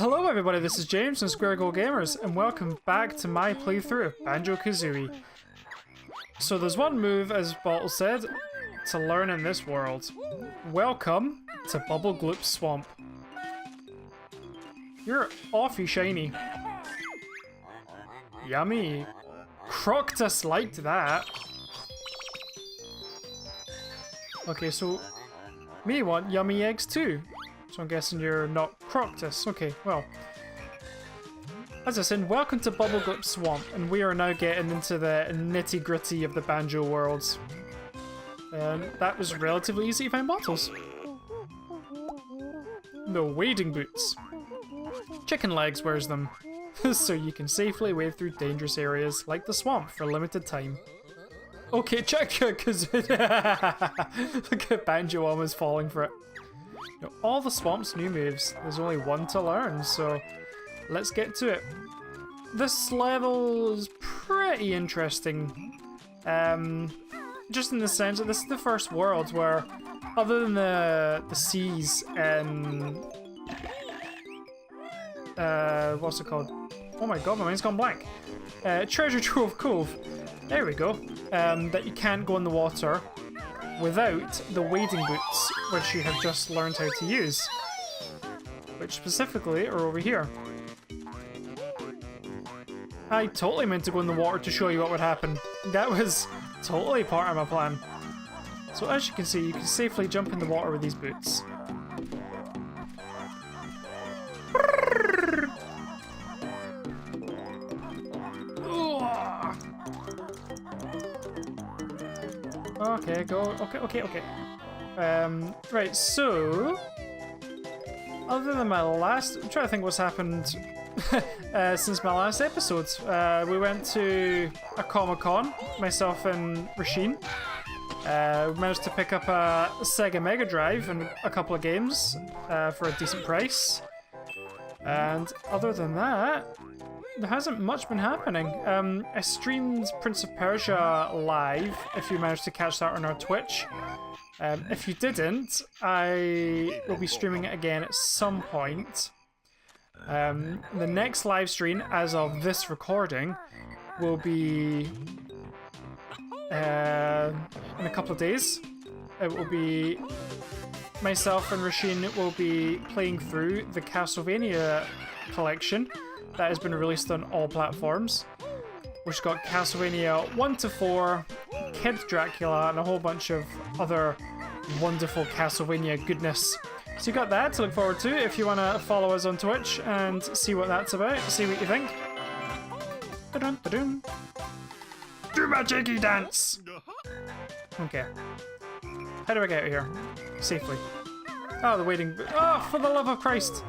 Hello everybody, this is James from Square Goal Gamers, and welcome back to my playthrough of Banjo-Kazooie. So there's one move, as Bottle said, to learn in this world. Welcome to Bubble Gloop Swamp. You're awfully shiny. Yummy. Croctus liked that. Okay, so me want yummy eggs too. So I'm guessing you're not Croctus. Okay, well. As I said, welcome to Bubble Gloop Swamp, and we are now getting into the nitty-gritty of the Banjo worlds. And that was relatively easy to find bottles. No wading boots. Chicken Legs wears them, so you can safely wade through dangerous areas like the swamp for a limited time. Okay, check it, because look at Banjo almost falling for it. You know, all the swamp's new moves. There's only one to learn, so let's get to it. This level is pretty interesting. Just in the sense that this is the first world where, other than the seas and what's it called? Oh my god, my mind's gone blank. Treasure Trove Cove. There we go. That you can't go in the water without the wading boots, which you have just learned how to use. Which specifically are over here. I totally meant to go in the water to show you what would happen. That was totally part of my plan. So as you can see, you can safely jump in the water with these boots. Okay, go. Okay. Right, so other than my last, I'm trying to think what's happened since my last episode. We went to a Comic-Con, myself and Rasheen. We managed to pick up a Sega Mega Drive and a couple of games for a decent price. And other than that, there hasn't much been happening. I streamed Prince of Persia live, if you managed to catch that on our Twitch. If you didn't, I will be streaming it again at some point. The next live stream, as of this recording, will be in a couple of days. It will be myself and Rasheen will be playing through the Castlevania collection that has been released on all platforms, which got Castlevania 1 to 4, Kid Dracula, and a whole bunch of other wonderful Castlevania goodness. So you got that to look forward to if you want to follow us on Twitch and see what that's about, see what you think. Do my jiggy dance! Okay. How do I get out of here? Safely. Oh, the waiting. Oh, for the love of Christ!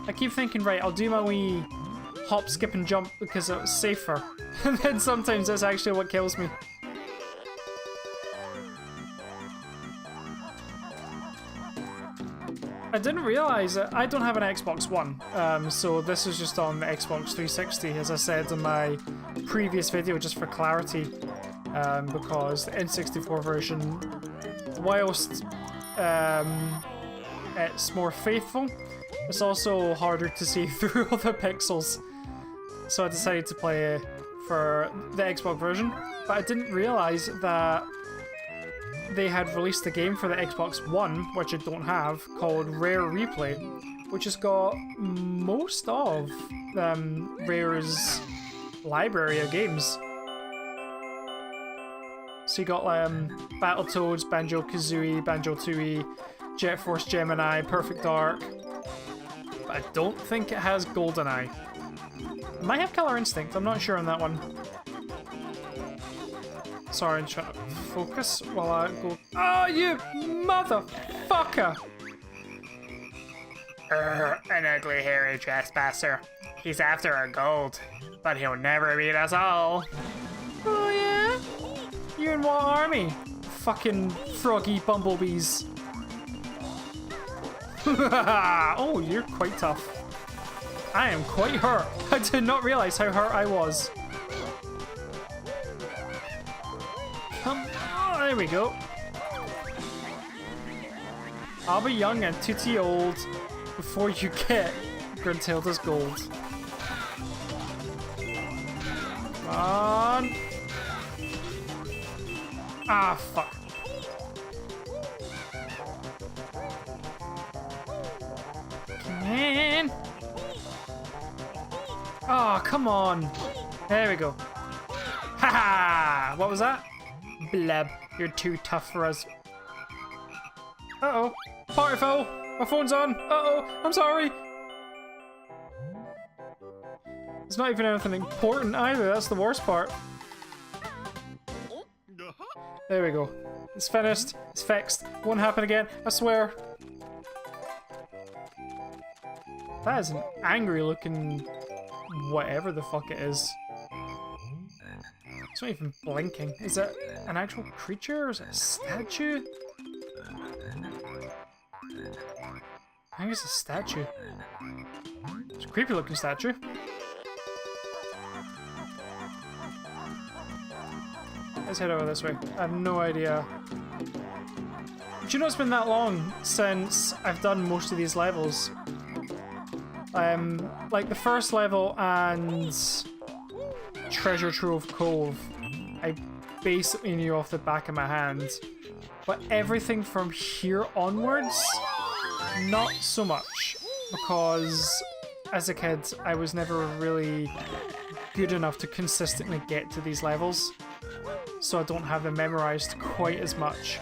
I keep thinking, right, I'll do my wee hop, skip, and jump because it's safer. And then sometimes that's actually what kills me. I didn't realise that I don't have an Xbox One, so this is just on the Xbox 360, as I said in my previous video, just for clarity, because the N64 version, whilst it's more faithful, it's also harder to see through all the pixels. So I decided to play for the Xbox version, but I didn't realise that they had released a game for the Xbox One, which I don't have, called Rare Replay, which has got most of Rare's library of games. So you got Battletoads, Banjo-Kazooie, Banjo-Tooie, Jet Force Gemini, Perfect Dark. But I don't think it has GoldenEye. It might have Killer Instinct, I'm not sure on that one. Sorry, I'm trying to focus while I go. Oh, you motherfucker! An ugly, hairy trespasser. He's after our gold, but he'll never beat us all. Oh, yeah? You in what army? Fucking froggy bumblebees. Oh, you're quite tough. I am quite hurt. I did not realize how hurt I was. Oh, there we go. I'll be young and tooty old. before you get Gruntilda's gold. Come on. Ah, fuck. Come on. Oh, come on. There we go. Haha! What was that? Bleb, you're too tough for us. Uh-oh. Party foul! My phone's on! Uh-oh! I'm sorry! It's not even anything important either, that's the worst part. There we go. It's finished. It's fixed. Won't happen again, I swear. That is an angry looking whatever the fuck it is. It's not even blinking. Is it an actual creature or is it a statue? I think it's a statue. It's a creepy looking statue. Let's head over this way. I have no idea. Do you know it's been that long since I've done most of these levels? Like the first level and Treasure Trove Cove, I basically knew off the back of my hand. But everything from here onwards, not so much. Because as a kid, I was never really good enough to consistently get to these levels. So I don't have them memorized quite as much.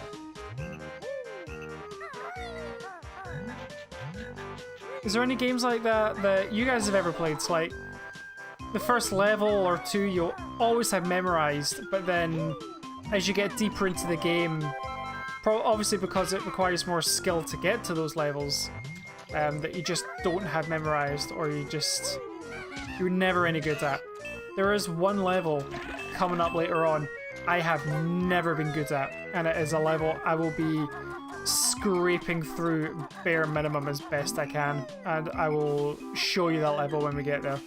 Is there any games like that that you guys have ever played? So like, the first level or two you'll always have memorized, but then as you get deeper into the game, obviously because it requires more skill to get to those levels, that you just don't have memorized or you're never any good at. There is one level coming up later on I have never been good at, and it is a level I will be scraping through bare minimum as best I can, and I will show you that level when we get there.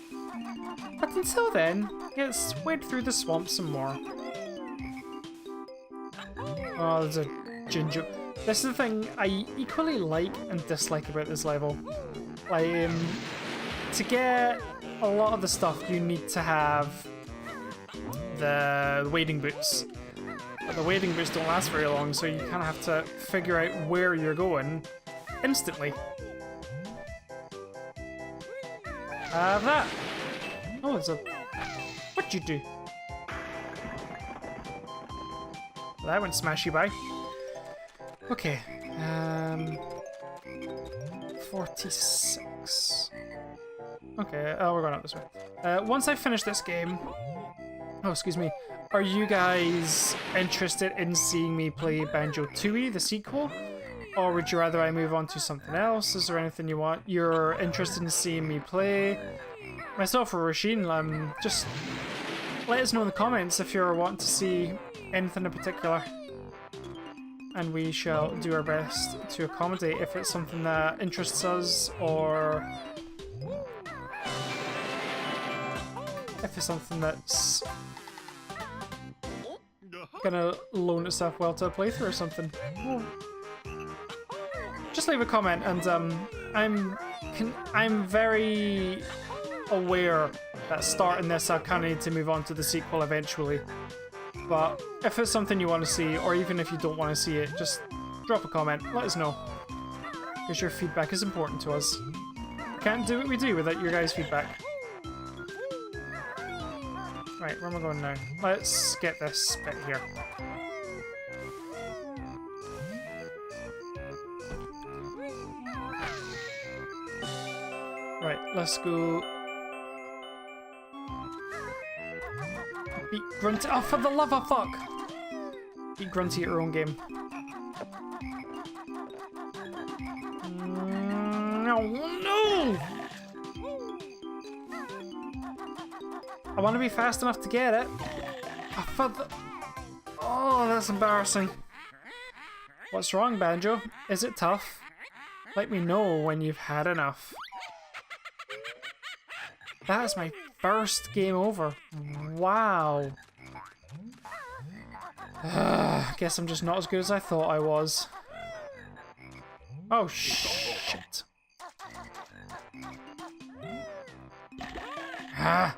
But until then, let's wade through the swamp some more. Oh, there's a ginger. This is the thing I equally like and dislike about this level. Like, to get a lot of the stuff, you need to have the wading boots. But the wading boots don't last very long, so you kind of have to figure out where you're going instantly. That. Oh, it's a... What'd you do? That went smashy by. Okay. 46. Okay, oh, we're going up this way. Once I finish this game... Oh, excuse me. Are you guys interested in seeing me play Banjo-Tooie, the sequel? Or would you rather I move on to something else? Is there anything you're interested in seeing me play? Myself or Rasheen, just let us know in the comments if you're wanting to see anything in particular. And we shall do our best to accommodate if it's something that interests us, or if it's something that's gonna loan itself well to a playthrough or something. Just leave a comment, and I'm very aware that starting this I kind of need to move on to the sequel eventually. But if it's something you want to see, or even if you don't want to see it, just drop a comment, let us know. Because your feedback is important to us. We can't do what we do without your guys' feedback. Right, where am I going now? Let's get this bit here. Right, let's go... Beat Grunty. Oh, for the love of fuck! Beat Grunty at your own game. No, no! I want to be fast enough to get it. Oh, for the... Oh, that's embarrassing. What's wrong, Banjo? Is it tough? Let me know when you've had enough. That's my first game over. Wow. Guess I'm just not as good as I thought I was. Oh, shit. Ah.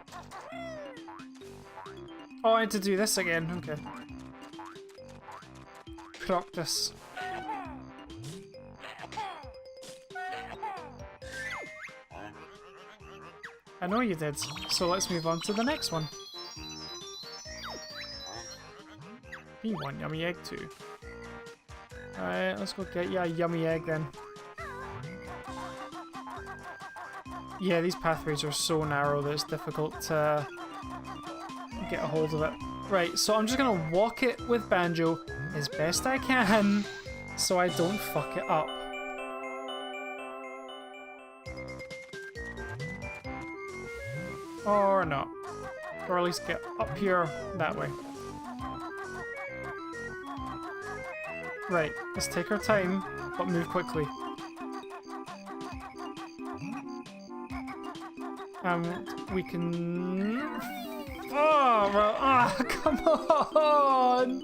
Oh, I had to do this again. Okay. Practice. I know you did, so let's move on to the next one. P1, yummy egg 2. Alright, let's go get you a yummy egg then. Yeah, these pathways are so narrow that it's difficult to get a hold of it. Right, so I'm just gonna walk it with Banjo as best I can so I don't fuck it up. Or not. Or at least get up here that way. Right, let's take our time, but move quickly. We can... Oh, well, come on!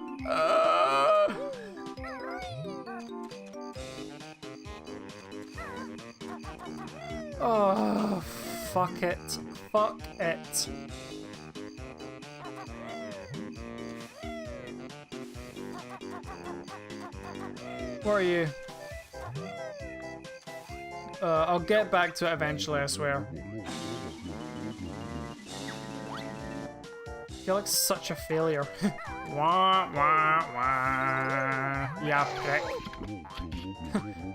Oh, fuck it. Fuck it. Where are you? I'll get back to it eventually, I swear. I feel like such a failure. Wah, wah, wah. Yeah, prick.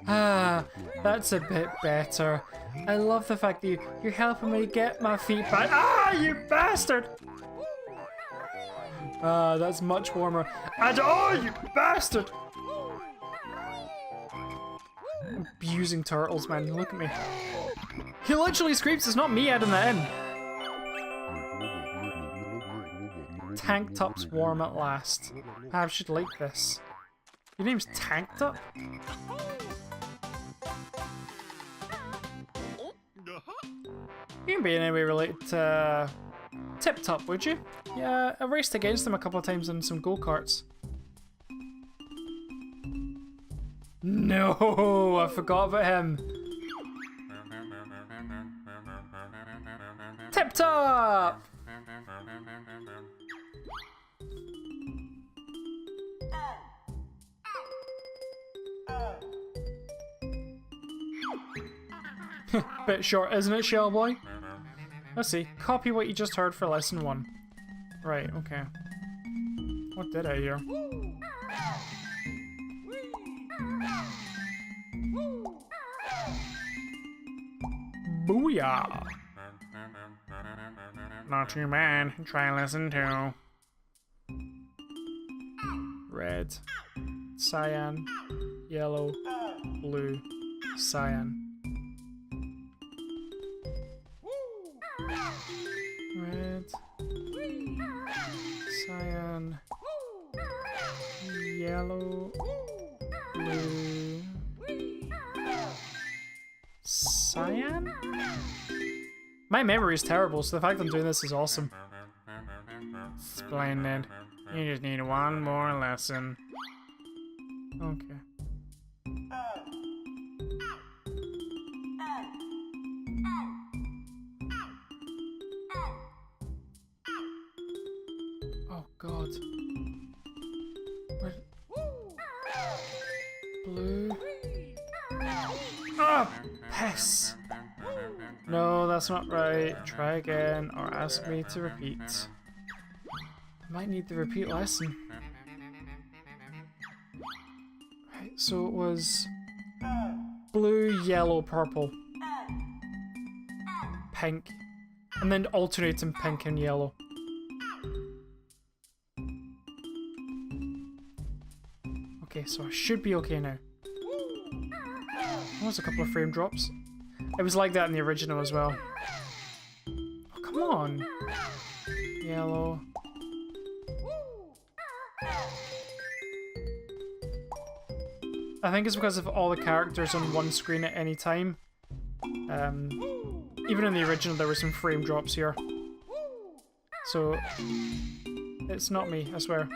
Ah, that's a bit better. I love the fact that you're helping me get my feet back. Ah, you bastard! Ah, that's much warmer. And oh, you bastard! Abusing turtles, man. Look at me. He literally screams. It's not me adding that in. Tank Top's warm at last. I should like this. Your name's Tank Top? You can be in any way related to Tip Top, would you? Yeah, I raced against him a couple of times in some go-karts. No, I forgot about him. Tip Top! Bit short, isn't it, Shellboy? Let's see. Copy what you just heard for lesson 1. Right, okay. What did I hear? Booyah! Not too bad. Try lesson 2. Red, cyan, yellow, blue, cyan. Red, cyan, yellow, blue, cyan? My memory is terrible, so the fact I'm doing this is awesome. Splendid. You just need one more lesson. Okay. Oh god. Where? Blue. Ah! Piss! No, that's not right. Try again, or ask me to repeat. I might need the repeat lesson. Right, so it was blue, yellow, purple, pink, and then alternating pink and yellow. Okay, so I should be okay now. That was a couple of frame drops. It was like that in the original as well. Oh, come on. Yellow. I think it's because of all the characters on one screen at any time. Even in the original there were some frame drops here. So, it's not me, I swear.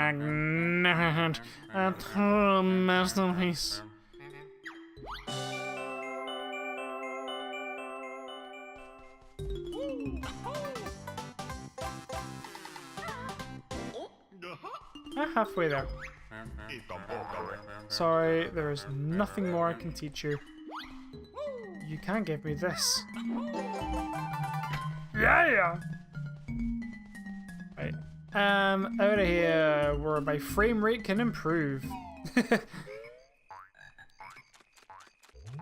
magnificent. A total masterpiece. Halfway there. Sorry, there is nothing more I can teach you. You can't give me this. Yeah! Right. Out of here, where my frame rate can improve.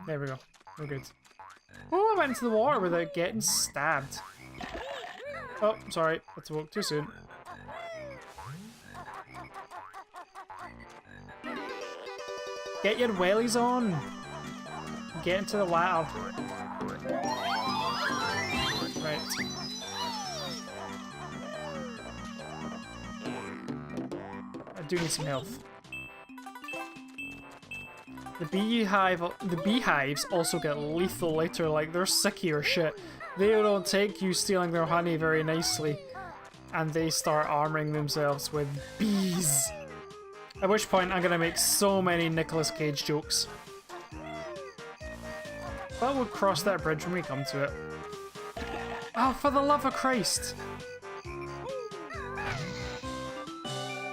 There we go. We're good. Oh, I went into the water without getting stabbed. Oh, sorry. That's woke too soon. Get your wellies on. Get into the ladder. Right. I do need some health. The beehives also get lethal later, like they're sicky or shit. They don't take you stealing their honey very nicely, and they start armoring themselves with bees. At which point I'm gonna make so many Nicolas Cage jokes. But we'll cross that bridge when we come to it. Oh, for the love of Christ!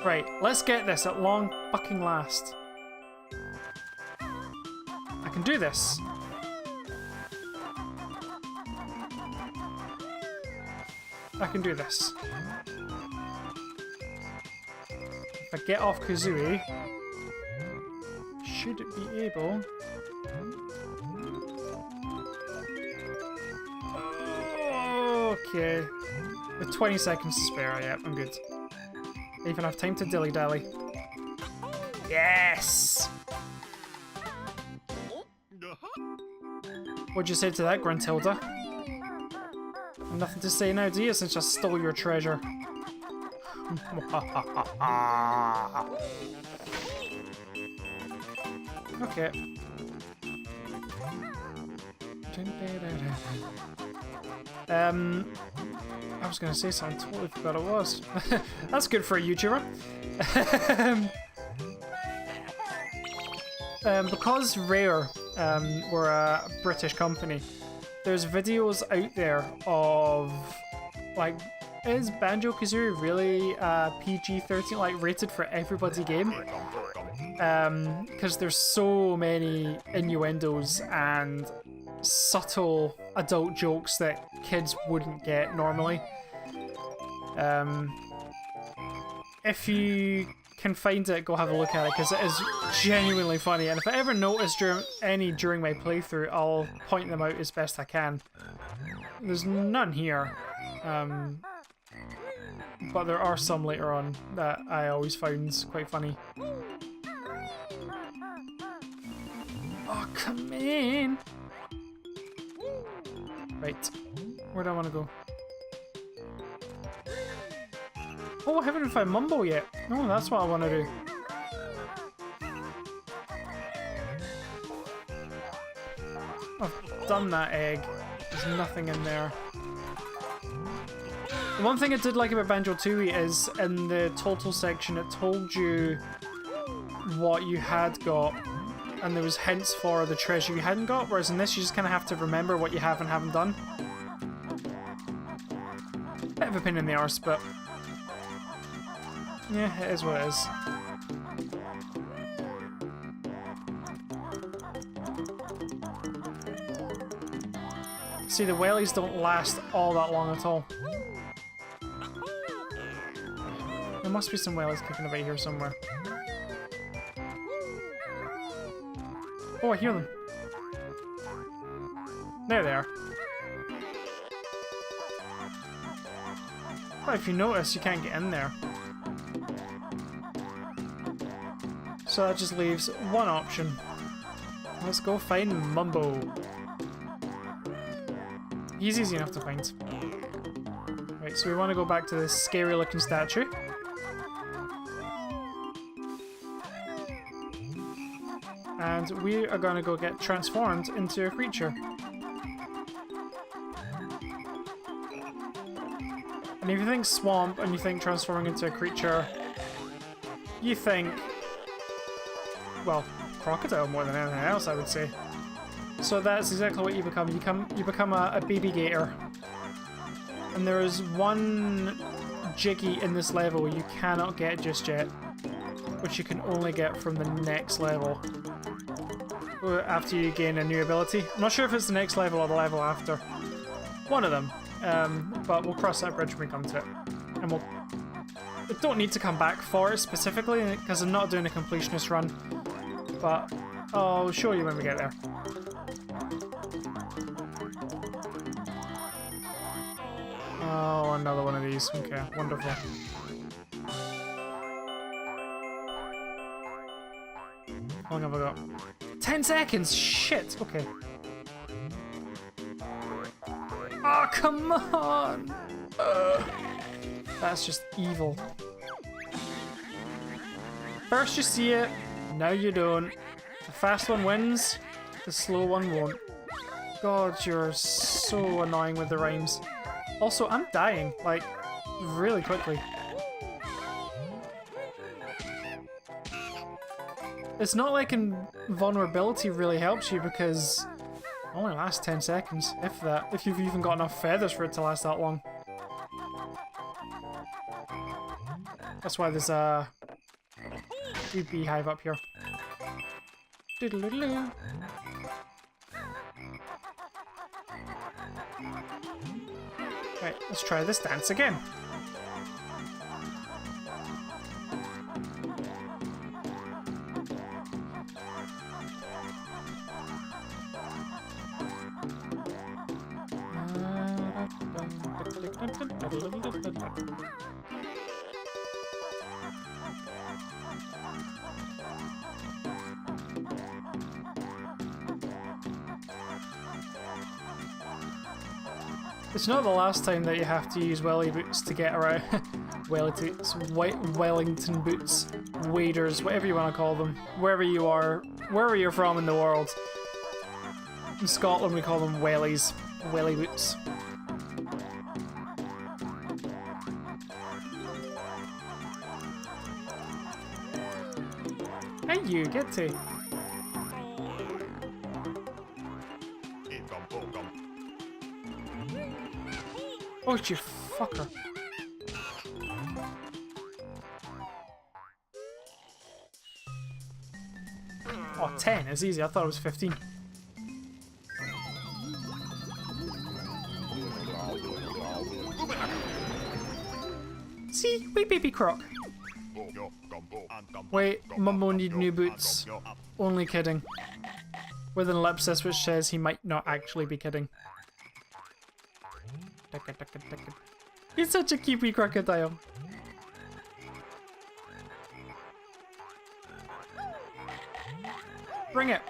Right, let's get this at long fucking last. I can do this. I can do this. If I get off Kazooie, should it be able... Okay. With 20 seconds to spare, yeah, I'm good. I even have time to dilly-dally. Yes! What'd you say to that, Gruntilda? Nothing to say now, do you, since I stole your treasure? Okay. I was gonna say something, totally forgot it was. That's good for a YouTuber. Because Rare were a British company, there's videos out there of, like, is Banjo-Kazooie really a PG-13, like, rated for everybody game? Because there's so many innuendos and subtle adult jokes that kids wouldn't get normally. If you can find it, go have a look at it, because it is genuinely funny, and if I ever notice during my playthrough, I'll point them out as best I can. There's none here, but there are some later on that I always found quite funny. Oh, come in! Right, where do I want to go? Oh, I haven't found Mumbo yet. No, that's what I want to do. I've done that egg. There's nothing in there. The one thing I did like about Banjo-Tooie is in the total section it told you what you had got, and there was hints for the treasure you hadn't got, whereas in this you just kind of have to remember what you have and haven't done. Bit of a pain in the arse, but yeah, it is what it is. See, the wellies don't last all that long at all. There must be some wellies kicking about here somewhere. Oh, I hear them. There they are. But if you notice, you can't get in there. So that just leaves one option. Let's go find Mumbo. He's easy enough to find. Right, so we want to go back to this scary looking statue. And we are going to go get transformed into a creature. And if you think swamp and you think transforming into a creature, you think, well, crocodile more than anything else, I would say. So that's exactly what you become. You become a baby gator. And there is one Jiggy in this level you cannot get just yet, which you can only get from the next level after you gain a new ability. I'm not sure if it's the next level or the level after. One of them. But we'll cross that bridge when we come to it. And we'll... I don't need to come back for it specifically, because I'm not doing a completionist run. But I'll show you when we get there. Oh, another one of these. Okay, wonderful. How long have I got? 10 seconds! Shit! Okay. Oh, come on! That's just evil. First you see it, now you don't. The fast one wins, the slow one won't. God, you're so annoying with the rhymes. Also, I'm dying, like, really quickly. It's not like invulnerability really helps you because it only lasts 10 seconds, if that. If you've even got enough feathers for it to last that long. That's why there's a beehive up here. Doodle-doodle-doo. Right, let's try this dance again. It's not the last time that you have to use welly boots to get around. Wellington boots, waders, whatever you want to call them. Wherever you are, wherever you're from in the world. In Scotland we call them wellies, welly boots. Hey you, get to. Oh, you fucker. Oh, 10 is easy. I thought it was 15. See? Wait, baby croc. Wait, Mumbo need new boots. Only kidding. With an ellipsis which says he might not actually be kidding. He's such a cute wee crocodile. Bring it.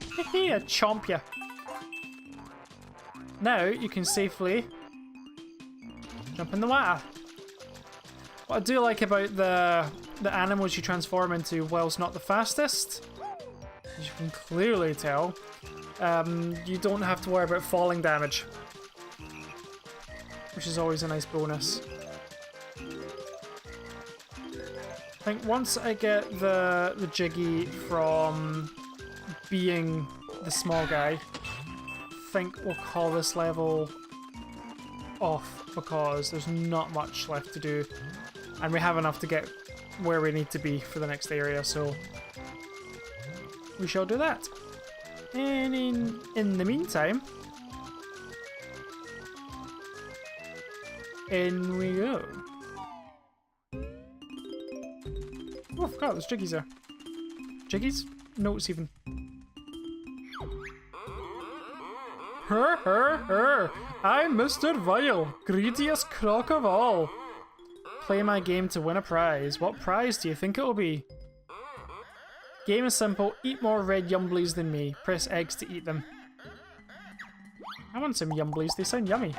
Hehe, chomp ya. Now you can safely jump in the water. What I do like about the animals you transform into, whilst not the fastest, as you can clearly tell, you don't have to worry about falling damage, which is always a nice bonus. I think once I get the Jiggy from being the small guy, I think we'll call this level off because there's not much left to do, and we have enough to get where we need to be for the next area, so we shall do that. And in the meantime, in we go. Oh, I forgot there's Jiggies there. Jiggies? Notes even. Her. I'm Mr. Vile, greediest croc of all. Play my game to win a prize. What prize do you think it will be? Game is simple. Eat more red yumblies than me. Press X to eat them. I want some yumblies. They sound yummy.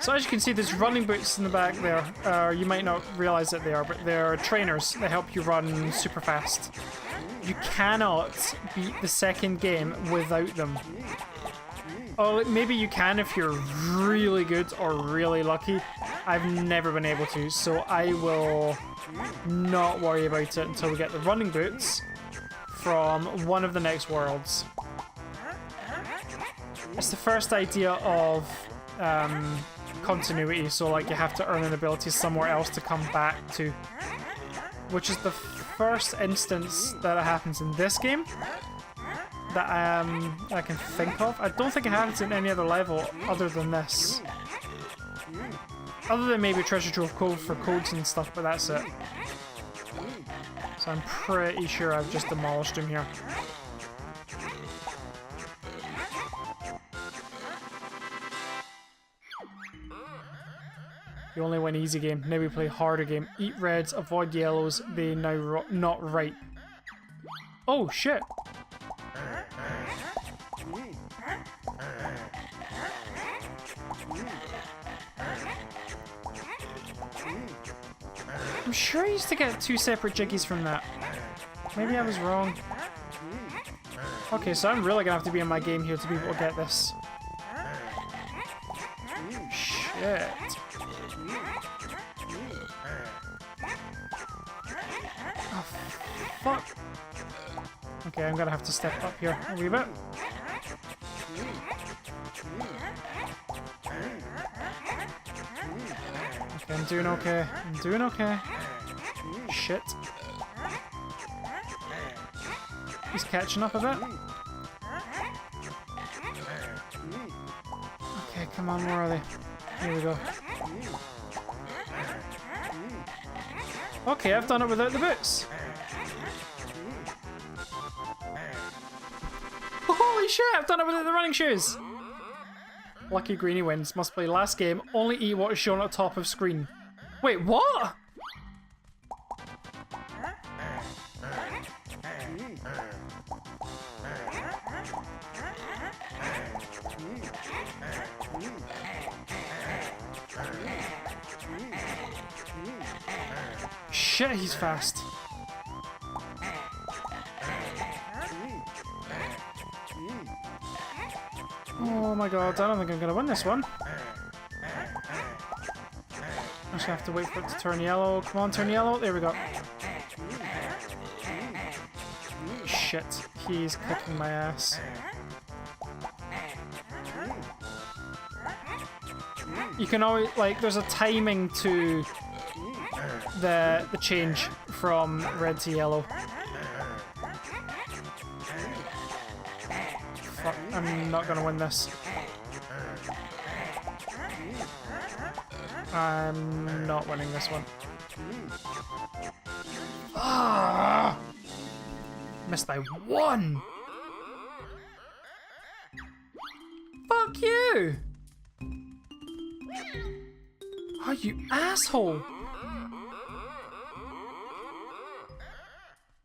So as you can see, there's running boots in the back there. You might not realise that they are, but they're trainers that help you run super fast. You cannot beat the second game without them. Oh, maybe you can if you're really good or really lucky. I've never been able to, so I will not worry about it until we get the running boots from one of the next worlds. It's the first idea of continuity, so like you have to earn an ability somewhere else to come back to, which is the first instance that it happens in this game that I can think of. I don't think it happens in any other level other than this. Other than maybe Treasure Trove Cove for codes and stuff, but that's it. So I'm pretty sure I've just demolished him here. You only win easy game. Now we play harder game. Eat reds, avoid yellows. They now not right. Oh shit! I'm sure I used to get 2 separate jiggies from that. Maybe I was wrong. Okay, so I'm really gonna have to be in my game here to be able to get this. Shit. Oh, fuck. Okay, I'm gonna have to step up here a wee bit. Okay, I'm doing okay. I'm doing okay. Shit. He's catching up a bit. Okay, come on, where are they? Here we go. Okay, I've done it without the boots. Holy shit, I've done it without the running shoes. Lucky Greenie wins. Must play last game. Only eat what is shown at the top of screen. Wait, what? Shit, he's fast. Oh my god, I don't think I'm gonna win this one. I just have to wait for it to turn yellow. Come on, turn yellow. There we go. Shit, he's kicking my ass. You can always, like, there's a timing to the change from red to yellow. Fuck, I'm not gonna win this. I'm not winning this one. Ah! Missed by 1! Fuck you! Oh, you asshole!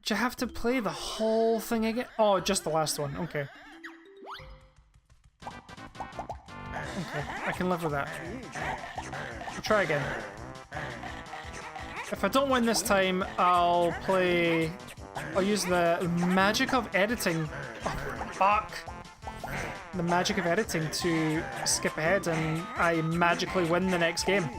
Do you have to play the whole thing again? Oh, just the last one. Okay. Okay, I can live with that. I'll try again. If I don't win this time, I'll use the magic of editing. Oh, fuck! The magic of editing to skip ahead and I magically win the next game.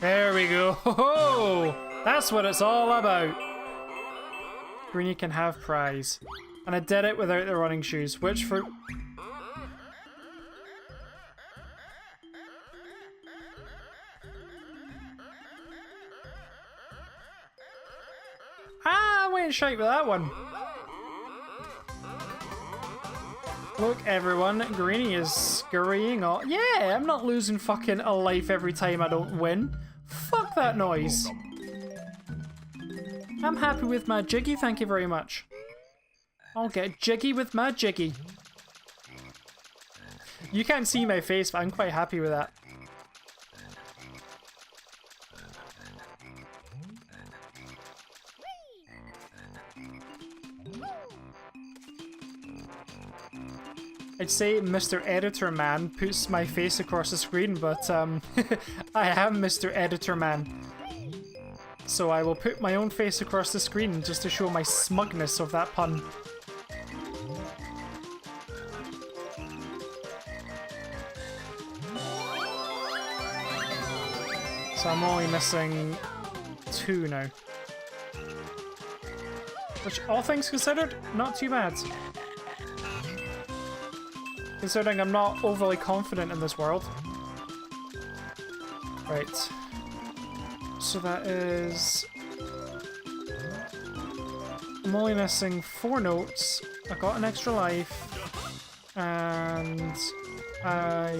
There we go. Ho-ho! That's what it's all about. Greenie can have prize. And I did it without the running shoes, which for... Ah, I went shite with that one. Look, everyone, Greenie is scurrying off. Yeah, I'm not losing fucking a life every time I don't win. Fuck that noise. I'm happy with my jiggy, thank you very much. I'll get jiggy with my jiggy. You can't see my face, but I'm quite happy with that. I'd say Mr. Editor Man puts my face across the screen, but I am Mr. Editor Man. So I will put my own face across the screen just to show my smugness of that pun. So I'm only missing 2 now. Which, all things considered, not too bad. Considering I'm not overly confident in this world. Right. So that is... I'm only missing 4 notes. I got an extra life. And... I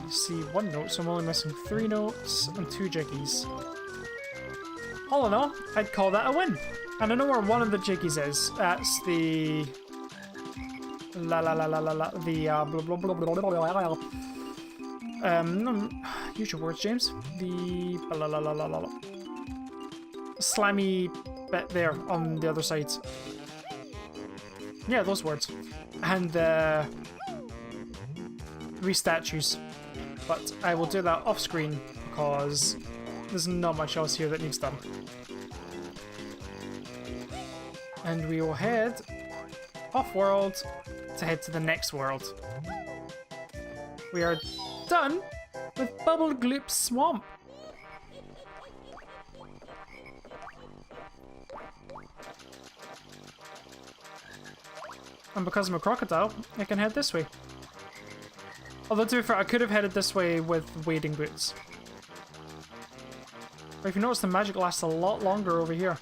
see 1 note, so I'm only missing 3 notes and 2 jiggies. All in all, I'd call that a win. And I know where one of the jiggies is. That's the... the blah blah blah blah blah. Use your words, James. The blah blah blah blah blah. Slimy bit there on the other side. Yeah, those words. And the... 3 statues, but I will do that off screen because there's not much else here that needs done. And we will head off world to head to the next world. We are done with Bubble Gloop Swamp. And because I'm a crocodile, I can head this way. Although, to be fair, I could have headed this way with wading boots. But if you notice, the magic lasts a lot longer over here.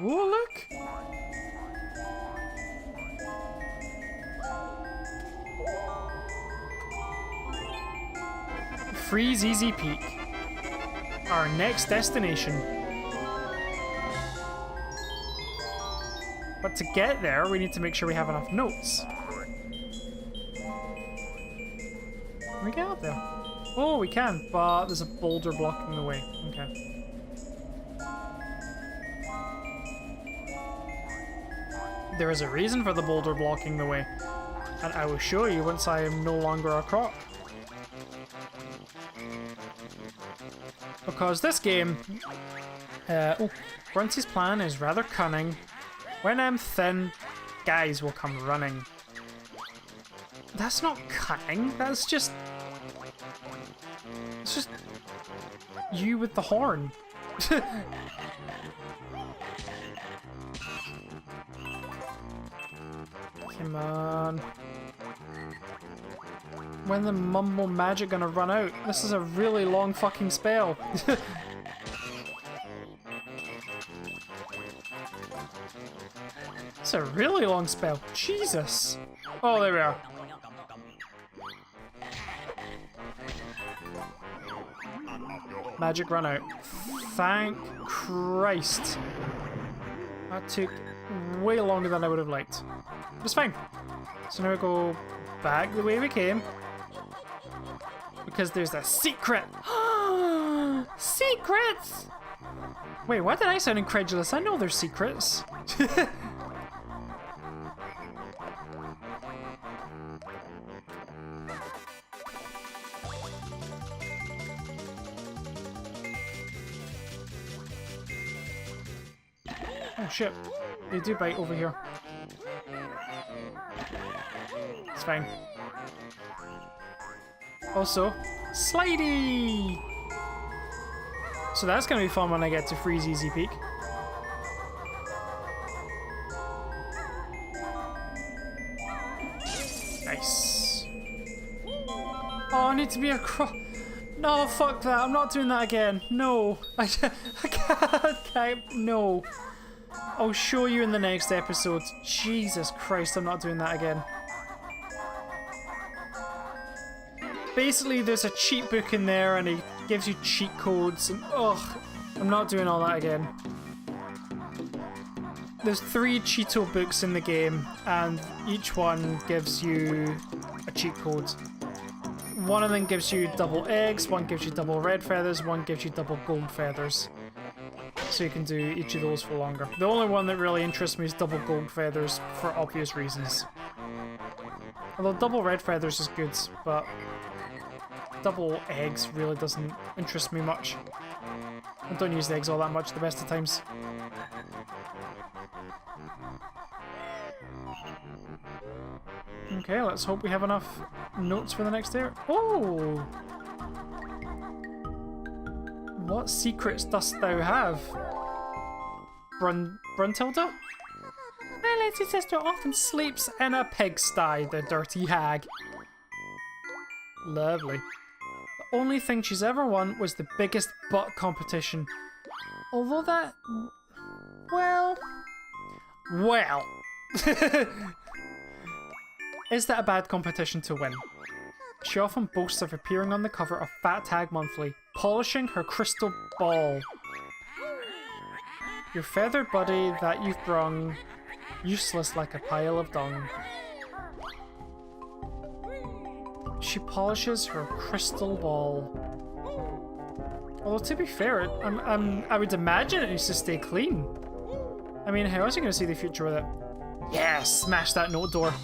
Oh, look! Freeze Easy Peak. Our next destination. But to get there, we need to make sure we have enough notes. Can we get up there? Oh, we can, but there's a boulder blocking the way. Okay. There is a reason for the boulder blocking the way, and I will show you once I am no longer a croc. Because this game... Grunty's plan is rather cunning. When I'm thin, guys will come running. That's not cunning, that's just... It's just... you with the horn. Come on. When the mumble magic gonna run out? This is a really long fucking spell. It's a really long spell. Jesus. Oh, there we are. Magic run out. Thank Christ. That took way longer than I would have liked. But it's fine. So now we go back the way we came. Because there's a secret. Secrets! Wait, why did I sound incredulous? I know there's secrets. Oh shit, they do bite over here. It's fine. Also, slidey! So that's gonna be fun when I get to Freeze Easy Peak. Nice. Oh, I need to be a No, fuck that. I'm not doing that again. No. I can't. No. I'll show you in the next episode. Jesus Christ, I'm not doing that again. Basically, there's a cheat book in there and it gives you cheat codes and ugh, I'm not doing all that again. There's 3 Cheeto books in the game and each one gives you a cheat code. One of them gives you double eggs, one gives you double red feathers, one gives you double gold feathers. So you can do each of those for longer. The only one that really interests me is double gold feathers for obvious reasons. Although double red feathers is good, but double eggs really doesn't interest me much. I don't use the eggs all that much the best of times. Okay, let's hope we have enough notes for the next area. Oh! What secrets dost thou have? Bruntilda? My lady sister often sleeps in a pigsty, the dirty hag. Lovely. The only thing she's ever won was the biggest butt competition. Although that... Well... Is that a bad competition to win? She often boasts of appearing on the cover of Fat Hag Monthly, polishing her crystal ball. Your feathered body that you've brung, useless like a pile of dung. She polishes her crystal ball. Although to be fair, I would imagine it needs to stay clean. I mean, how else are you going to see the future with it? Yeah, smash that note door.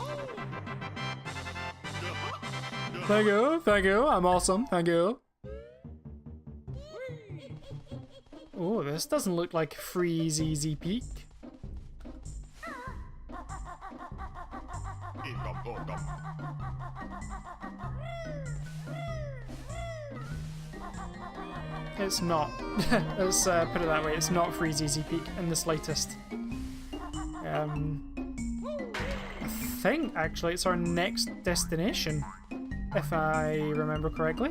Thank you, I'm awesome, thank you. Oh, this doesn't look like Freeze Easy Peak. It's not. Let's put it that way, it's not Freeze Easy Peak in the slightest. I think, actually, it's our next destination. If I remember correctly.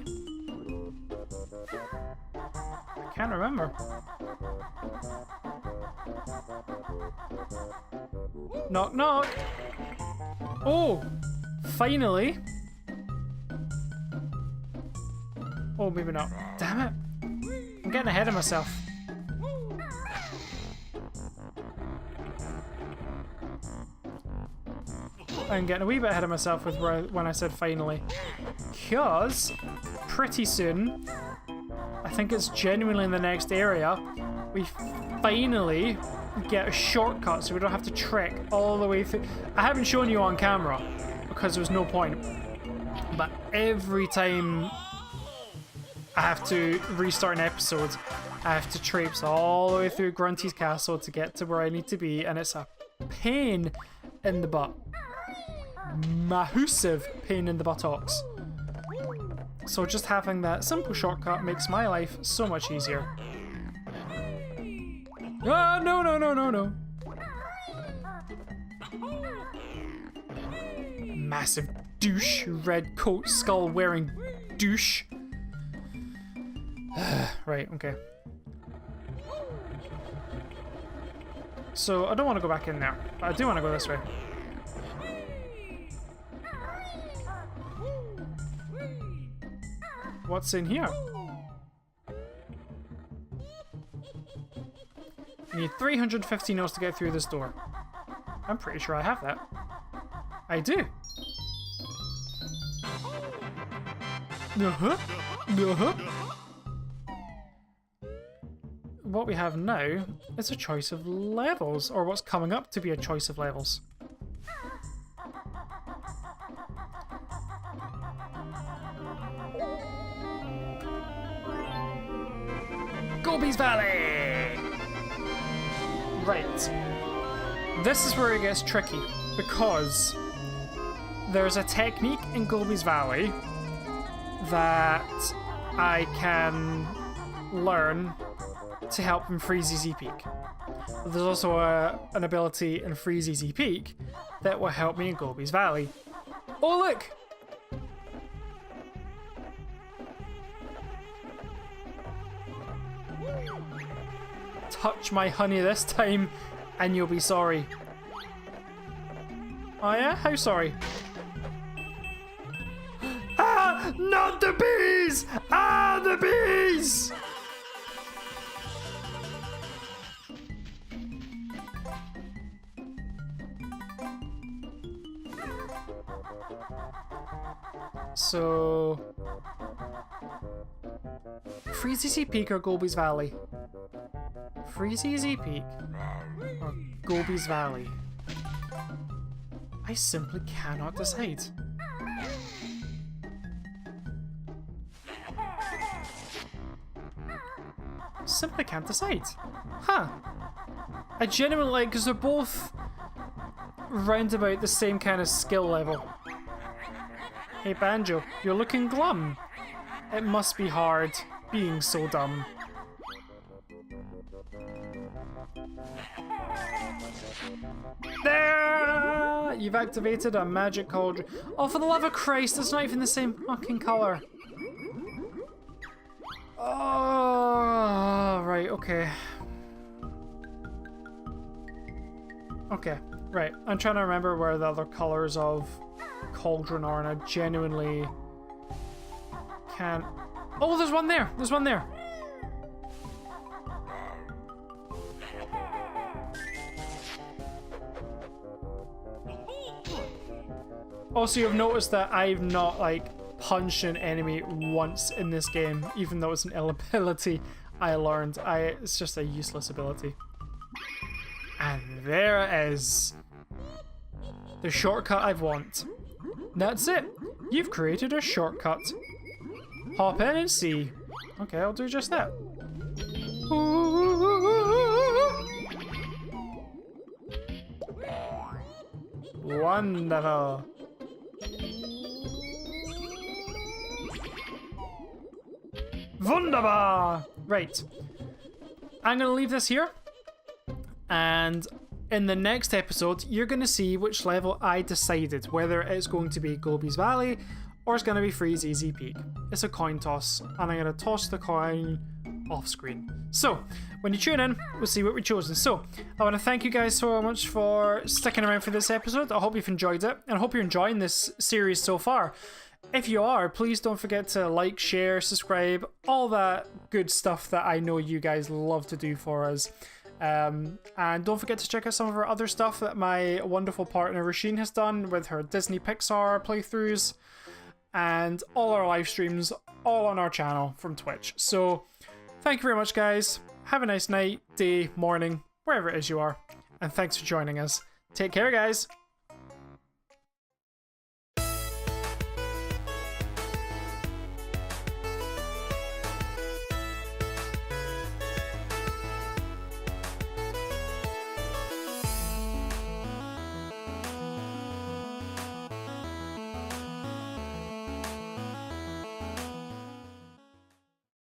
I can't remember. Knock knock! Oh! Finally! Oh, maybe not. Damn it! I'm getting ahead of myself. I'm getting a wee bit ahead of myself with when I said finally. Because pretty soon, I think it's genuinely in the next area, we finally get a shortcut so we don't have to trek all the way through. I haven't shown you on camera because there was no point. But every time I have to restart an episode, I have to traipse all the way through Grunty's castle to get to where I need to be, and it's a pain in the butt. Massive pain in the buttocks. So just having that simple shortcut makes my life so much easier. Ah, no, no, no, no, no. Massive douche, red coat, skull wearing douche. Right, okay. So I don't want to go back in there, but I do want to go this way. What's in here? You need 350 notes to get through this door. I'm pretty sure I have that. I do. What we have now is a choice of levels, or what's coming up to be a choice of levels. Gobi's Valley! Right. This is where it gets tricky, because there's a technique in Gobi's Valley that I can learn to help in Freeze Easy Peak. There's also an ability in Freeze Easy Peak that will help me in Gobi's Valley. Oh look! Touch my honey this time and you'll be sorry. Oh yeah? How sorry? Ah! Not the bees! Ah, the bees! So... Freeze Easy Peak or Gobi's Valley? Freeze Easy Peak or Gobi's Valley? I simply cannot decide. simply can't decide. Huh. I genuinely like, because they're both round about the same kind of skill level. Hey Banjo, you're looking glum. It must be hard being so dumb. There! You've activated a magic cauldron. Oh, for the love of Christ, it's not even the same fucking colour. Oh, right, okay. Okay, right. I'm trying to remember where the other colours of cauldron are, and I genuinely can't. Oh, there's one there! There's one there! Also, you've noticed that I've not, like, punched an enemy once in this game, even though it's an ability I learned. It's just a useless ability. And there it is. The shortcut I want. That's it. You've created a shortcut. Hop in and see. Okay, I'll do just that. Wonderful. Wunderbar! Right. I'm going to leave this here. And in the next episode, you're going to see which level I decided, whether it's going to be Gobi's Valley or it's going to be Freeze Easy Peak. It's a coin toss, and I'm going to toss the coin off screen. So, when you tune in, we'll see what we've chosen. So, I want to thank you guys so much for sticking around for this episode. I hope you've enjoyed it, and I hope you're enjoying this series so far. If you are, please don't forget to like, share, subscribe, all that good stuff that I know you guys love to do for us. And don't forget to check out some of our other stuff that my wonderful partner Rasheen has done with her Disney Pixar playthroughs, and all our live streams all on our channel from Twitch. So thank you very much, guys. Have a nice night, day, morning, wherever it is you are, and thanks for joining us. Take care, guys.